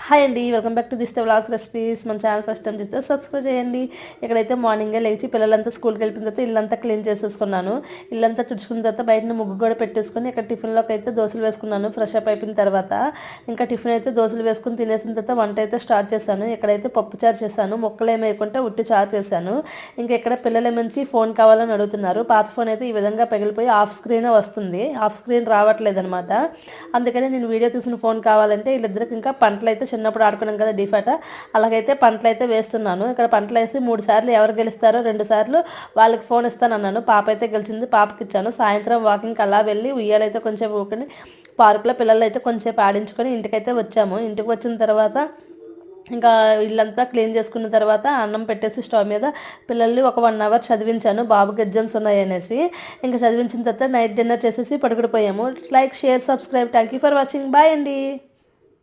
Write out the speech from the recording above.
Hi అండి, welcome back to this the vlogs recipes. మన channel first time చేస్తే subscribe చేయండి. ఇక్కడైతే మార్నింగే లేచి పిల్లలంతా స్కూల్కి వెళ్ళిన తర్వాత ఇల్లంతా క్లీన్ చేసేసుకున్నాను. ఇల్లంతా తుడుచుకున్న తర్వాత బయట ముగ్గు కూడా పెట్టేసుకొని ఇక్కడ టిఫిన్లోకి అయితే దోశలు వేసుకున్నాను. ఫ్రెష్ అప్ అయిపోయిన తర్వాత ఇంకా టిఫిన్ అయితే దోశలు వేసుకుని తినేసిన తర్వాత వంట అయితే స్టార్ట్ చేశాను. ఇక్కడైతే పప్పు చారు చేశాను, ముక్కలు ఏమి వేయకుంటే ఉట్టి చారు చేశాను. ఇంకా ఇక్కడ పిల్లల నుంచి ఫోన్ కావాలని అడుగుతున్నారు. పాత ఫోన్ అయితే ఈ విధంగా పగిలిపోయి ఆఫ్ స్క్రీన్ వస్తుంది, ఆఫ్ స్క్రీన్ రావట్లేదు అనమాట. అందుకని నేను వీడియో తీసిన ఫోన్ కావాలంటే వీళ్ళిద్దరికి ఇంకా పంటలు అయితే చిన్నప్పుడు ఆడుకున్నాం కదా డీఫాట, అలాగైతే పంటలు అయితే వేస్తున్నాను. ఇక్కడ పంటలు వేసి 3 సార్లు ఎవరు గెలుస్తారో 2 సార్లు వాళ్ళకి ఫోన్ ఇస్తాను అన్నాను. పాప అయితే గెలిచింది, పాపకి ఇచ్చాను. సాయంత్రం వాకింగ్కి అలా వెళ్ళి ఉయ్యాలైతే కొంచెం ఊకుని పార్కులో పిల్లలు అయితే కొంచెం ఆడించుకొని ఇంటికైతే వచ్చాము. ఇంటికి వచ్చిన తర్వాత ఇంకా ఇల్లంతా క్లీన్ చేసుకున్న తర్వాత అన్నం పెట్టేసి స్టవ్ మీద పిల్లల్ని ఒక 1 అవర్ చదివించాను, బాబుకి ఎగ్జామ్స్ ఉన్నాయి అనేసి. ఇంకా చదివించిన తర్వాత నైట్ డిన్నర్ చేసేసి పడుకుడిపోయాము. Like, share, subscribe. Thank you for watching. Bye అండి.